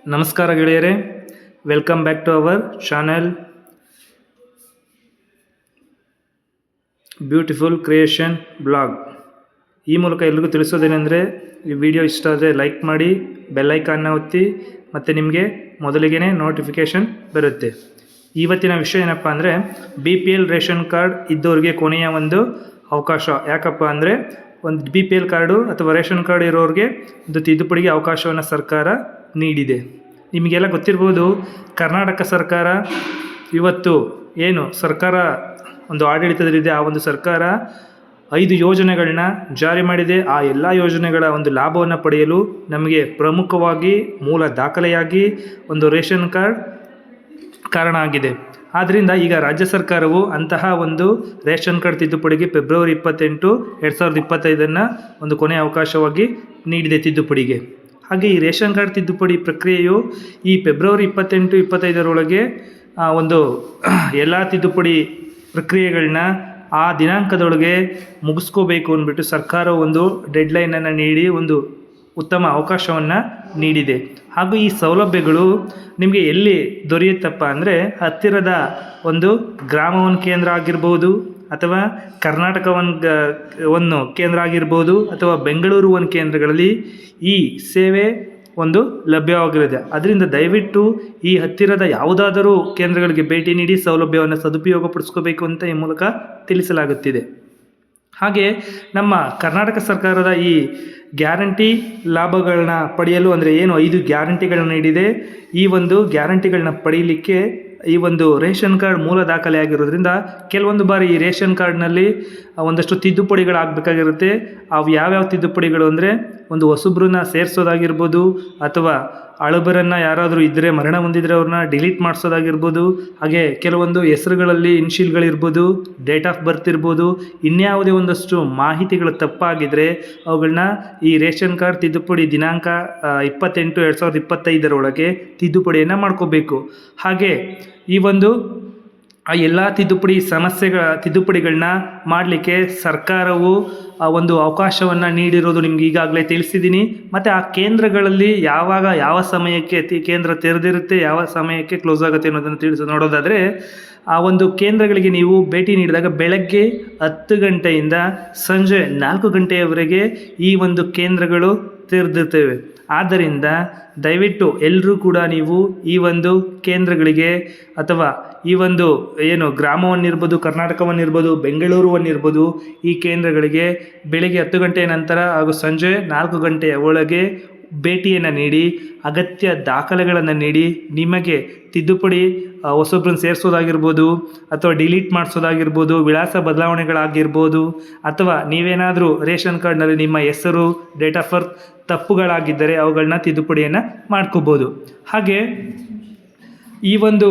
ನಮಸ್ಕಾರ ಗೆಳೆಯರೇ, welcome back to our channel beautiful creation blog. ಈ ಮೂಲಕ ಎಲ್ರಿಗೂ ತಿಳಿಸೋದೇನೆಂದರೆ, ಈ ವಿಡಿಯೋ ಇಷ್ಟ ಆದರೆ ಲೈಕ್ ಮಾಡಿ, ಬೆಲ್ಲೈಕಾನ್ನ ಒತ್ತಿ, ಮತ್ತು ನಿಮಗೆ ಮೊದಲಿಗೆ ನೋಟಿಫಿಕೇಷನ್ ಬರುತ್ತೆ. ಇವತ್ತಿನ ವಿಷಯ ಏನಪ್ಪ ಅಂದರೆ, BPL ರೇಷನ್ ಕಾರ್ಡ್ ಇದ್ದವ್ರಿಗೆ ಕೊನೆಯ ಒಂದು ಅವಕಾಶ. ಯಾಕಪ್ಪ ಅಂದರೆ, ಒಂದು BPL ಕಾರ್ಡು ಅಥವಾ ರೇಷನ್ ಕಾರ್ಡ್ ಇರೋರಿಗೆ ಒಂದು ತಿದ್ದುಪಡಿಗೆ ಅವಕಾಶವನ್ನು ಸರ್ಕಾರ ನೀಡಿದೆ. ನಿಮಗೆಲ್ಲ ಗೊತ್ತಿರ್ಬೋದು, ಕರ್ನಾಟಕ ಸರ್ಕಾರ ಇವತ್ತು ಏನು ಸರ್ಕಾರ ಒಂದು ಆಡಳಿತದಲ್ಲಿದೆ, ಆ ಒಂದು ಸರ್ಕಾರ 5 ಯೋಜನೆಗಳನ್ನ ಜಾರಿ ಮಾಡಿದೆ. ಆ ಎಲ್ಲ ಯೋಜನೆಗಳ ಒಂದು ಲಾಭವನ್ನು ಪಡೆಯಲು ನಮಗೆ ಪ್ರಮುಖವಾಗಿ ಮೂಲ ದಾಖಲೆಯಾಗಿ ಒಂದು ರೇಷನ್ ಕಾರ್ಡ್ ಕಾರಣ ಆಗಿದೆ. ಆದ್ದರಿಂದ ಈಗ ರಾಜ್ಯ ಸರ್ಕಾರವು ಅಂತಹ ಒಂದು ರೇಷನ್ ಕಾರ್ಡ್ ತಿದ್ದುಪಡಿಗೆ ಫೆಬ್ರವರಿ 28, 2025 ಒಂದು ಕೊನೆಯ ಅವಕಾಶವಾಗಿ ನೀಡಿದೆ ತಿದ್ದುಪಡಿಗೆ. ಹಾಗೆ ಈ ರೇಷನ್ ಕಾರ್ಡ್ ತಿದ್ದುಪಡಿ ಪ್ರಕ್ರಿಯೆಯು ಈ ಫೆಬ್ರವರಿ 28, 25 ಒಂದು ಎಲ್ಲ ತಿದ್ದುಪಡಿ ಪ್ರಕ್ರಿಯೆಗಳನ್ನ ಆ ದಿನಾಂಕದೊಳಗೆ ಮುಗಿಸ್ಕೋಬೇಕು ಅಂದ್ಬಿಟ್ಟು ಸರ್ಕಾರವು ಒಂದು ಡೆಡ್ಲೈನನ್ನು ನೀಡಿ ಒಂದು ಉತ್ತಮ ಅವಕಾಶವನ್ನು ನೀಡಿದೆ. ಹಾಗೂ ಈ ಸೌಲಭ್ಯಗಳು ನಿಮಗೆ ಎಲ್ಲಿ ದೊರೆಯುತ್ತಪ್ಪ ಅಂದರೆ, ಹತ್ತಿರದ ಒಂದು ಗ್ರಾಮವನ್ನು ಕೇಂದ್ರ ಆಗಿರ್ಬೋದು, ಅಥವಾ ಕರ್ನಾಟಕ ಒಂದು ಕೇಂದ್ರ ಆಗಿರ್ಬೋದು, ಅಥವಾ ಬೆಂಗಳೂರು ಒಂದು ಕೇಂದ್ರಗಳಲ್ಲಿ ಈ ಸೇವೆ ಒಂದು ಲಭ್ಯವಾಗಿರುತ್ತೆ. ಅದರಿಂದ ದಯವಿಟ್ಟು ಈ ಹತ್ತಿರದ ಯಾವುದಾದರೂ ಕೇಂದ್ರಗಳಿಗೆ ಭೇಟಿ ನೀಡಿ ಸೌಲಭ್ಯವನ್ನು ಸದುಪಯೋಗಪಡಿಸ್ಕೋಬೇಕು ಅಂತ ಈ ಮೂಲಕ ತಿಳಿಸಲಾಗುತ್ತಿದೆ. ಹಾಗೆ ನಮ್ಮ ಕರ್ನಾಟಕ ಸರ್ಕಾರದ ಈ ಗ್ಯಾರಂಟಿ ಲಾಭಗಳನ್ನ ಪಡೆಯಲು, ಅಂದರೆ ಏನು 5 ಗ್ಯಾರಂಟಿಗಳನ್ನ ನೀಡಿದೆ, ಈ ಒಂದು ಗ್ಯಾರಂಟಿಗಳನ್ನ ಪಡೆಯಲಿಕ್ಕೆ ಈ ಒಂದು ರೇಷನ್ ಕಾರ್ಡ್ ಮೂಲ ದಾಖಲೆ ಆಗಿರೋದ್ರಿಂದ ಕೆಲವೊಂದು ಬಾರಿ ಈ ರೇಷನ್ ಕಾರ್ಡ್ನಲ್ಲಿ ಒಂದಷ್ಟು ತಿದ್ದುಪಡಿಗಳಾಗಬೇಕಾಗಿರುತ್ತೆ. ಅವು ಯಾವ್ಯಾವ ತಿದ್ದುಪಡಿಗಳು ಅಂದರೆ, ಒಂದು ಹೊಸಬ್ರನ್ನ ಸೇರಿಸೋದಾಗಿರ್ಬೋದು, ಅಥವಾ ಹಳಬರನ್ನು ಯಾರಾದರೂ ಇದ್ದರೆ ಮರಣ ಹೊಂದಿದರೆ ಅವ್ರನ್ನ ಡಿಲೀಟ್ ಮಾಡಿಸೋದಾಗಿರ್ಬೋದು, ಹಾಗೆ ಕೆಲವೊಂದು ಹೆಸರುಗಳಲ್ಲಿ ಇನ್ಶಿಲ್ಗಳಿರ್ಬೋದು, ಡೇಟ್ ಆಫ್ ಬರ್ತ್ ಇರ್ಬೋದು, ಇನ್ಯಾವುದೇ ಒಂದಷ್ಟು ಮಾಹಿತಿಗಳು ತಪ್ಪಾಗಿದ್ದರೆ ಅವುಗಳನ್ನ ಈ ರೇಷನ್ ಕಾರ್ಡ್ ತಿದ್ದುಪಡಿ ದಿನಾಂಕ 28, 2025 ತಿದ್ದುಪಡಿಯನ್ನು ಮಾಡ್ಕೋಬೇಕು. ಹಾಗೆ ಈ ಒಂದು ಆ ಎಲ್ಲ ತಿದ್ದುಪಡಿಗಳನ್ನ ಮಾಡಲಿಕ್ಕೆ ಸರ್ಕಾರವು ಒಂದು ಅವಕಾಶವನ್ನು ನೀಡಿರೋದು ನಿಮ್ಗೆ ಈಗಾಗಲೇ ತಿಳಿಸಿದ್ದೀನಿ. ಮತ್ತು ಆ ಕೇಂದ್ರಗಳಲ್ಲಿ ಯಾವ ಸಮಯಕ್ಕೆ ಕೇಂದ್ರ ತೆರೆದಿರುತ್ತೆ, ಯಾವ ಸಮಯಕ್ಕೆ ಕ್ಲೋಸ್ ಆಗುತ್ತೆ ಅನ್ನೋದನ್ನು ನೋಡೋದಾದರೆ, ಆ ಒಂದು ಕೇಂದ್ರಗಳಿಗೆ ನೀವು ಭೇಟಿ ನೀಡಿದಾಗ ಬೆಳಗ್ಗೆ 10 ಗಂಟೆಯಿಂದ ಸಂಜೆ 4 ಗಂಟೆಯವರೆಗೆ ಈ ಒಂದು ಕೇಂದ್ರಗಳು ತೆರೆದಿರ್ತೇವೆ. ಆದ್ದರಿಂದ ದಯವಿಟ್ಟು ಎಲ್ಲರೂ ಕೂಡ ನೀವು ಈ ಒಂದು ಕೇಂದ್ರಗಳಿಗೆ, ಅಥವಾ ಈ ಒಂದು ಏನು ಗ್ರಾಮವನ್ನಿರ್ಬೋದು, ಕರ್ನಾಟಕವನ್ನಿರ್ಬೋದು, ಬೆಂಗಳೂರುವನ್ನಿರ್ಬೋದು, ಈ ಕೇಂದ್ರಗಳಿಗೆ ಬೆಳಗ್ಗೆ 10 ಗಂಟೆಯ ನಂತರ ಹಾಗೂ ಸಂಜೆ 4 ಗಂಟೆಯ ಒಳಗೆ ಭೇಟಿಯನ್ನು ನೀಡಿ ಅಗತ್ಯ ದಾಖಲೆಗಳನ್ನು ನೀಡಿ ನಿಮಗೆ ತಿದ್ದುಪಡಿ ಹೊಸೊಬ್ಬರನ್ನು ಸೇರಿಸೋದಾಗಿರ್ಬೋದು, ಅಥವಾ ಡಿಲೀಟ್ ಮಾಡಿಸೋದಾಗಿರ್ಬೋದು, ವಿಳಾಸ ಬದಲಾವಣೆಗಳಾಗಿರ್ಬೋದು, ಅಥವಾ ನೀವೇನಾದರೂ ರೇಷನ್ ಕಾರ್ಡ್ನಲ್ಲಿ ನಿಮ್ಮ ಹೆಸರು, ಡೇಟ್ ಆಫ್ ಬರ್ತ್ ತಪ್ಪುಗಳಾಗಿದ್ದರೆ ಅವುಗಳನ್ನ ತಿದ್ದುಪಡಿಯನ್ನು ಮಾಡ್ಕೋಬೋದು. ಹಾಗೆ ಈ ಒಂದು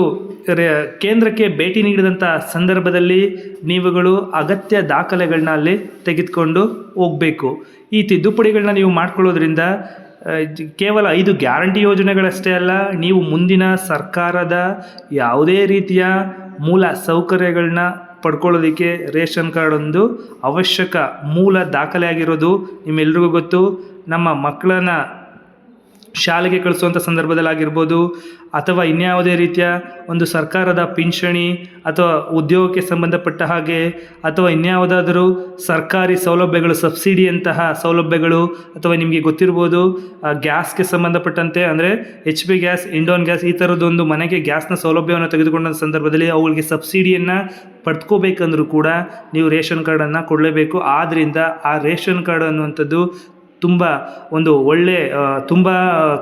ಕೇಂದ್ರಕ್ಕೆ ಭೇಟಿ ನೀಡಿದಂಥ ಸಂದರ್ಭದಲ್ಲಿ ನೀವುಗಳು ಅಗತ್ಯ ದಾಖಲೆಗಳನ್ನ ಅಲ್ಲಿ ತೆಗೆದುಕೊಂಡು ಹೋಗಬೇಕು. ಈ ತಿದ್ದುಪಡಿಗಳನ್ನ ನೀವು ಮಾಡ್ಕೊಳ್ಳೋದ್ರಿಂದ ಕೇವಲ 5 ಗ್ಯಾರಂಟಿ ಯೋಜನೆಗಳಷ್ಟೇ ಅಲ್ಲ, ನೀವು ಮುಂದಿನ ಸರ್ಕಾರದ ಯಾವುದೇ ರೀತಿಯ ಮೂಲ ಸೌಕರ್ಯಗಳನ್ನ ಪಡ್ಕೊಳ್ಳೋದಕ್ಕೆ ರೇಷನ್ ಕಾರ್ಡ್ ಒಂದು ಅವಶ್ಯಕ ಮೂಲ ದಾಖಲೆ ಆಗಿರೋದು ನಿಮ್ಮೆಲ್ರಿಗೂ ಗೊತ್ತು. ನಮ್ಮ ಮಕ್ಕಳನ್ನು ಶಾಲೆಗೆ ಕಳಿಸುವಂಥ ಸಂದರ್ಭದಲ್ಲಾಗಿರ್ಬೋದು, ಅಥವಾ ಇನ್ಯಾವುದೇ ರೀತಿಯ ಒಂದು ಸರ್ಕಾರದ ಪಿಂಚಣಿ ಅಥವಾ ಉದ್ಯೋಗಕ್ಕೆ ಸಂಬಂಧಪಟ್ಟ ಹಾಗೆ, ಅಥವಾ ಇನ್ಯಾವುದಾದರೂ ಸರ್ಕಾರಿ ಸೌಲಭ್ಯಗಳು, ಸಬ್ಸಿಡಿಯಂತಹ ಸೌಲಭ್ಯಗಳು, ಅಥವಾ ನಿಮಗೆ ಗೊತ್ತಿರ್ಬೋದು ಗ್ಯಾಸ್ಗೆ ಸಂಬಂಧಪಟ್ಟಂತೆ, ಅಂದರೆ HP ಗ್ಯಾಸ್, ಇಂಡೋನ್ ಗ್ಯಾಸ್, ಈ ಥರದ್ದೊಂದು ಮನೆಗೆ ಗ್ಯಾಸ್ನ ಸೌಲಭ್ಯವನ್ನು ತೆಗೆದುಕೊಂಡ ಸಂದರ್ಭದಲ್ಲಿ ಅವುಗಳಿಗೆ ಸಬ್ಸಿಡಿಯನ್ನು ಪಡ್ಕೋಬೇಕಂದ್ರೂ ಕೂಡ ನೀವು ರೇಷನ್ ಕಾರ್ಡನ್ನು ಕೊಡಲೇಬೇಕು. ಆದ್ದರಿಂದ ಆ ರೇಷನ್ ಕಾರ್ಡ್ ಅನ್ನುವಂಥದ್ದು ತುಂಬ ಒಂದು ತುಂಬ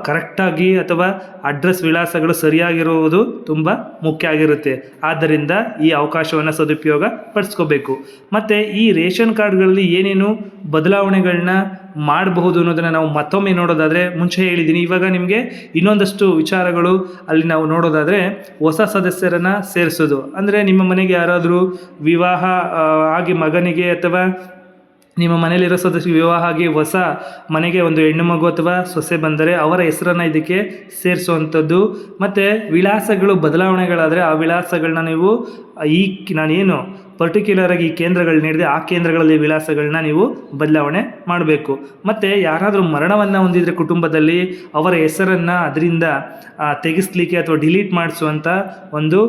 ಕರೆಕ್ಟಾಗಿ, ಅಥವಾ ಅಡ್ರೆಸ್ ವಿಳಾಸಗಳು ಸರಿಯಾಗಿರುವುದು ತುಂಬ ಮುಖ್ಯ ಆಗಿರುತ್ತೆ. ಆದ್ದರಿಂದ ಈ ಅವಕಾಶವನ್ನು ಸದುಪಯೋಗ ಪಡಿಸ್ಕೋಬೇಕು. ಮತ್ತು ಈ ರೇಷನ್ ಕಾರ್ಡ್ಗಳಲ್ಲಿ ಏನೇನು ಬದಲಾವಣೆಗಳನ್ನ ಮಾಡಬಹುದು ಅನ್ನೋದನ್ನು ನಾವು ಮತ್ತೊಮ್ಮೆ ನೋಡೋದಾದರೆ, ಮುಂಚೆ ಹೇಳಿದ್ದೀನಿ, ಇವಾಗ ನಿಮಗೆ ಇನ್ನೊಂದಷ್ಟು ವಿಚಾರಗಳು ಅಲ್ಲಿ ನಾವು ನೋಡೋದಾದರೆ, ಹೊಸ ಸದಸ್ಯರನ್ನು ಸೇರಿಸೋದು. ಅಂದರೆ ನಿಮ್ಮ ಮನೆಗೆ ಯಾರಾದರೂ ವಿವಾಹ ಆಗಿ ಮಗನಿಗೆ, ಅಥವಾ ನಿಮ್ಮ ಮನೆಯಲ್ಲಿರೋ ಸದಸ್ಯ ವಿವಾಹ ಆಗಿ ಹೊಸ ಮನೆಗೆ ಒಂದು ಹೆಣ್ಣು ಮಗು ಅಥವಾ ಸೊಸೆ ಬಂದರೆ ಅವರ ಹೆಸರನ್ನು ಇದಕ್ಕೆ ಸೇರಿಸುವಂಥದ್ದು. ಮತ್ತು ವಿಳಾಸಗಳು ಬದಲಾವಣೆಗಳಾದರೆ ಆ ವಿಳಾಸಗಳನ್ನ ನೀವು ನಾನೇನು ಪರ್ಟಿಕ್ಯುಲರ್ ಆಗಿ ಈ ಕೇಂದ್ರಗಳು ನೀಡಿದೆ ಆ ಕೇಂದ್ರಗಳಲ್ಲಿ ವಿಳಾಸಗಳನ್ನ ನೀವು ಬದಲಾವಣೆ ಮಾಡಬೇಕು. ಮತ್ತು ಯಾರಾದರೂ ಮರಣವನ್ನು ಹೊಂದಿದರೆ ಕುಟುಂಬದಲ್ಲಿ ಅವರ ಹೆಸರನ್ನು ಅದರಿಂದ ತೆಗೆಸಲಿಕ್ಕೆ ಅಥವಾ ಡಿಲೀಟ್ ಮಾಡಿಸುವಂಥ ಒಂದು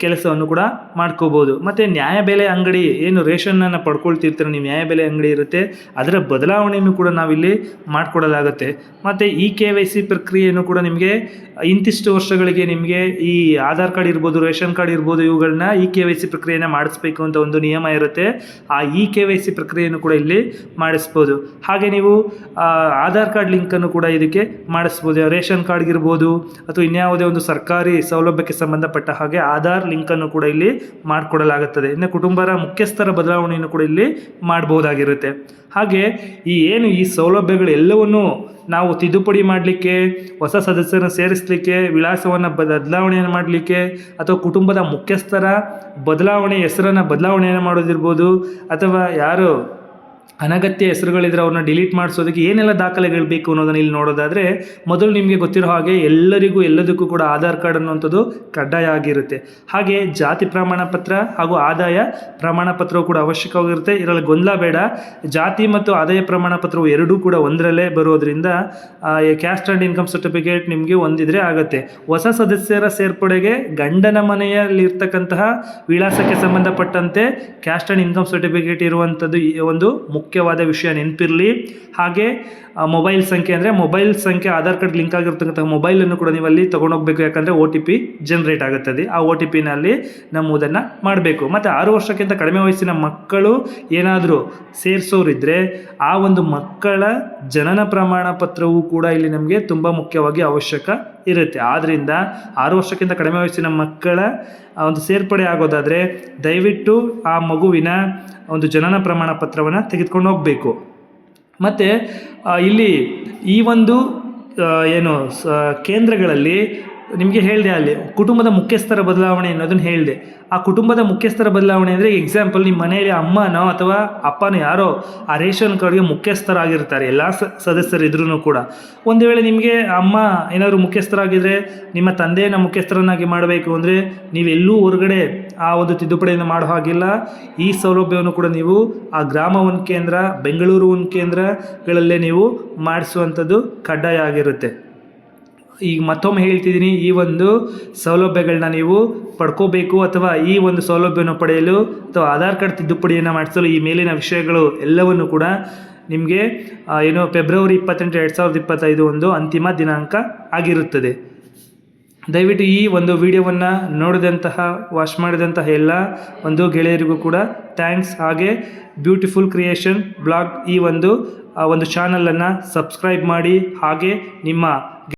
ಕೆಲಸವನ್ನು ಕೂಡ ಮಾಡ್ಕೋಬೋದು. ಮತ್ತು ನ್ಯಾಯಬೆಲೆ ಅಂಗಡಿ ಏನು ರೇಷನ್ನನ್ನು ಪಡ್ಕೊಳ್ತಿರ್ತಾರೆ, ನೀವು ನ್ಯಾಯಬೆಲೆ ಅಂಗಡಿ ಇರುತ್ತೆ, ಅದರ ಬದಲಾವಣೆಯನ್ನು ಕೂಡ ನಾವಿಲ್ಲಿ ಮಾಡಿಕೊಡಲಾಗುತ್ತೆ. ಮತ್ತು KYC ಪ್ರಕ್ರಿಯೆಯನ್ನು ಕೂಡ ನಿಮಗೆ ಇಂತಿಷ್ಟು ವರ್ಷಗಳಿಗೆ ನಿಮಗೆ ಈ ಆಧಾರ್ ಕಾರ್ಡ್ ಇರ್ಬೋದು, ರೇಷನ್ ಕಾರ್ಡ್ ಇರ್ಬೋದು, ಇವುಗಳನ್ನ KYC ಪ್ರಕ್ರಿಯೆಯನ್ನು ಮಾಡಿಸ್ಬೇಕು ಅಂತ ಒಂದು ನಿಯಮ ಇರುತ್ತೆ. ಆ KYC ಪ್ರಕ್ರಿಯೆಯನ್ನು ಕೂಡ ಇಲ್ಲಿ ಮಾಡಿಸ್ಬೋದು. ಹಾಗೆ ನೀವು ಆಧಾರ್ ಕಾರ್ಡ್ ಲಿಂಕನ್ನು ಕೂಡ ಇದಕ್ಕೆ ಮಾಡಿಸ್ಬೋದು. ರೇಷನ್ ಕಾರ್ಡ್ಗಿರ್ಬೋದು ಅಥವಾ ಇನ್ಯಾವುದೇ ಒಂದು ಸರ್ಕಾರಿ ಸೌಲಭ್ಯಕ್ಕೆ ಸಂಬಂಧಪಟ್ಟ ಹಾಗೆ ಆಧಾರ್ ಲಿಂಕನ್ನು ಕೂಡ ಇಲ್ಲಿ ಮಾಡಿಕೊಡಲಾಗುತ್ತದೆ. ಇನ್ನು ಕುಟುಂಬದ ಮುಖ್ಯಸ್ಥರ ಬದಲಾವಣೆಯನ್ನು ಕೂಡ ಇಲ್ಲಿ ಮಾಡ್ಬೋದಾಗಿರುತ್ತೆ. ಹಾಗೆ ಈ ಸೌಲಭ್ಯಗಳು ಎಲ್ಲವನ್ನೂ ನಾವು ತಿದ್ದುಪಡಿ ಮಾಡಲಿಕ್ಕೆ, ಹೊಸ ಸದಸ್ಯರನ್ನು ಸೇರಿಸಲಿಕ್ಕೆ, ವಿಳಾಸವನ್ನು ಬದಲಾವಣೆಯನ್ನು ಮಾಡಲಿಕ್ಕೆ ಅಥವಾ ಕುಟುಂಬದ ಮುಖ್ಯಸ್ಥರ ಹೆಸರನ್ನು ಬದಲಾವಣೆಯನ್ನು ಮಾಡೋದಿರ್ಬೋದು, ಅಥವಾ ಯಾರು ಅನಗತ್ಯ ಹೆಸರುಗಳಿದ್ರೆ ಅವ್ರನ್ನ ಡಿಲೀಟ್ ಮಾಡಿಸೋದಕ್ಕೆ ಏನೆಲ್ಲ ದಾಖಲೆಗಳು ಬೇಕು ಅನ್ನೋದನ್ನು ಇಲ್ಲಿ ನೋಡೋದಾದರೆ, ಮೊದಲು ನಿಮಗೆ ಗೊತ್ತಿರೋ ಹಾಗೆ ಎಲ್ಲದಕ್ಕೂ ಕೂಡ ಆಧಾರ್ ಕಾರ್ಡ್ ಅನ್ನುವಂಥದ್ದು ಕಡ್ಡಾಯ ಆಗಿರುತ್ತೆ. ಹಾಗೆ ಜಾತಿ ಪ್ರಮಾಣ ಪತ್ರ ಹಾಗೂ ಆದಾಯ ಪ್ರಮಾಣ ಪತ್ರವು ಕೂಡ ಅವಶ್ಯಕವಾಗಿರುತ್ತೆ. ಇದರಲ್ಲಿ ಗೊಂದಲ ಬೇಡ. ಜಾತಿ ಮತ್ತು ಆದಾಯ ಪ್ರಮಾಣ ಪತ್ರವು ಎರಡೂ ಕೂಡ ಒಂದರಲ್ಲೇ ಬರೋದ್ರಿಂದ ಕ್ಯಾಸ್ಟ್ ಆ್ಯಂಡ್ ಇನ್ಕಮ್ ಸರ್ಟಿಫಿಕೇಟ್ ನಿಮಗೆ ಹೊಂದಿದ್ರೆ ಆಗುತ್ತೆ. ಹೊಸ ಸದಸ್ಯರ ಸೇರ್ಪಡೆಗೆ ಗಂಡನ ಮನೆಯಲ್ಲಿರ್ತಕ್ಕಂತಹ ವಿಳಾಸಕ್ಕೆ ಸಂಬಂಧಪಟ್ಟಂತೆ ಕ್ಯಾಸ್ಟ್ ಆ್ಯಂಡ್ ಇನ್ಕಮ್ ಸರ್ಟಿಫಿಕೇಟ್ ಇರುವಂಥದ್ದು ಒಂದು ಮುಖ್ಯವಾದ ವಿಷಯ ನೆನಪಿರಲಿ. ಹಾಗೆ ಮೊಬೈಲ್ ಸಂಖ್ಯೆ ಆಧಾರ್ ಕಾರ್ಡ್ ಲಿಂಕ್ ಆಗಿರ್ತಕ್ಕಂಥ ಮೊಬೈಲನ್ನು ಕೂಡ ನೀವು ಅಲ್ಲಿ ತೊಗೊಂಡೋಗ್ಬೇಕು. ಯಾಕಂದರೆ OTP ಜನರೇಟ್ ಆಗುತ್ತದೆ. ಆ OTPನಲ್ಲಿ ನಮೂದನ್ನು ಮಾಡಬೇಕು. ಮತ್ತು 6 ವರ್ಷಕ್ಕಿಂತ ಕಡಿಮೆ ವಯಸ್ಸಿನ ಮಕ್ಕಳು ಏನಾದರೂ ಸೇರಿಸೋರಿದ್ದರೆ ಆ ಒಂದು ಮಕ್ಕಳ ಜನನ ಪ್ರಮಾಣ ಪತ್ರವೂ ಕೂಡ ಇಲ್ಲಿ ನಮಗೆ ತುಂಬ ಮುಖ್ಯವಾಗಿ ಅವಶ್ಯಕ ಇರುತ್ತೆ. ಆದ್ದರಿಂದ 6 ವರ್ಷಕ್ಕಿಂತ ಕಡಿಮೆ ವಯಸ್ಸಿನ ಮಕ್ಕಳ ಒಂದು ಸೇರ್ಪಡೆ ಆಗೋದಾದರೆ ದಯವಿಟ್ಟು ಆ ಮಗುವಿನ ಒಂದು ಜನನ ಪ್ರಮಾಣ ಪತ್ರವನ್ನು ತೆಗೆದುಕೊಂಡು ಹೋಗಬೇಕು. ಮತ್ತು ಇಲ್ಲಿ ಈ ಒಂದು ಕೇಂದ್ರಗಳಲ್ಲಿ ನಿಮಗೆ ಹೇಳಿದೆ, ಅಲ್ಲಿ ಕುಟುಂಬದ ಮುಖ್ಯಸ್ಥರ ಬದಲಾವಣೆ ಅನ್ನೋದನ್ನು ಹೇಳಿದೆ. ಆ ಕುಟುಂಬದ ಮುಖ್ಯಸ್ಥರ ಬದಲಾವಣೆ ಅಂದರೆ ಎಕ್ಸಾಂಪಲ್, ನಿಮ್ಮ ಮನೆಯಲ್ಲಿ ಅಮ್ಮನೋ ಅಥವಾ ಅಪ್ಪನೋ ಯಾರೋ ಆ ರೇಷನ್ ಕಾರ್ಡ್ಗೆ ಮುಖ್ಯಸ್ಥರಾಗಿರ್ತಾರೆ. ಎಲ್ಲ ಸದಸ್ಯರಿದ್ರೂ ಕೂಡ ಒಂದು ವೇಳೆ ನಿಮಗೆ ಅಮ್ಮ ಏನಾದರೂ ಮುಖ್ಯಸ್ಥರಾಗಿದ್ದರೆ, ನಿಮ್ಮ ತಂದೆಯನ್ನು ಮುಖ್ಯಸ್ಥರನ್ನಾಗಿ ಮಾಡಬೇಕು ಅಂದರೆ ನೀವೆಲ್ಲೂ ಹೊರಗಡೆ ಆ ಒಂದು ತಿದ್ದುಪಡಿಯನ್ನು ಮಾಡೋ ಹಾಗಿಲ್ಲ. ಈ ಸೌಲಭ್ಯವನ್ನು ಕೂಡ ನೀವು ಆ ಗ್ರಾಮ ಒಂದು ಕೇಂದ್ರ, ಬೆಂಗಳೂರು ಒಂದು ಕೇಂದ್ರಗಳಲ್ಲೇ ನೀವು ಮಾಡಿಸುವಂಥದ್ದು ಕಡ್ಡಾಯ ಆಗಿರುತ್ತೆ. ಈಗ ಮತ್ತೊಮ್ಮೆ ಹೇಳ್ತಿದ್ದೀನಿ, ಈ ಒಂದು ಸೌಲಭ್ಯಗಳನ್ನ ನೀವು ಪಡ್ಕೋಬೇಕು ಅಥವಾ ಈ ಒಂದು ಸೌಲಭ್ಯವನ್ನು ಪಡೆಯಲು ಅಥವಾ ಆಧಾರ್ ಕಾರ್ಡ್ ತಿದ್ದುಪಡಿಯನ್ನು ಮಾಡಿಸಲು ಈ ಮೇಲಿನ ವಿಷಯಗಳು ಎಲ್ಲವನ್ನು ಕೂಡ ನಿಮಗೆ ಫೆಬ್ರವರಿ 28, 2025 ಒಂದು ಅಂತಿಮ ದಿನಾಂಕ ಆಗಿರುತ್ತದೆ. ದಯವಿಟ್ಟು ಈ ಒಂದು ವಿಡಿಯೋವನ್ನು ವಾಚ್ ಮಾಡಿದಂತಹ ಎಲ್ಲ ಒಂದು ಗೆಳೆಯರಿಗೂ ಕೂಡ ಥ್ಯಾಂಕ್ಸ್. ಹಾಗೆ ಬ್ಯೂಟಿಫುಲ್ ಕ್ರಿಯೇಷನ್ ಬ್ಲಾಗ್ ಈ ಒಂದು ಚಾನಲನ್ನು ಸಬ್ಸ್ಕ್ರೈಬ್ ಮಾಡಿ. ಹಾಗೆ ನಿಮ್ಮ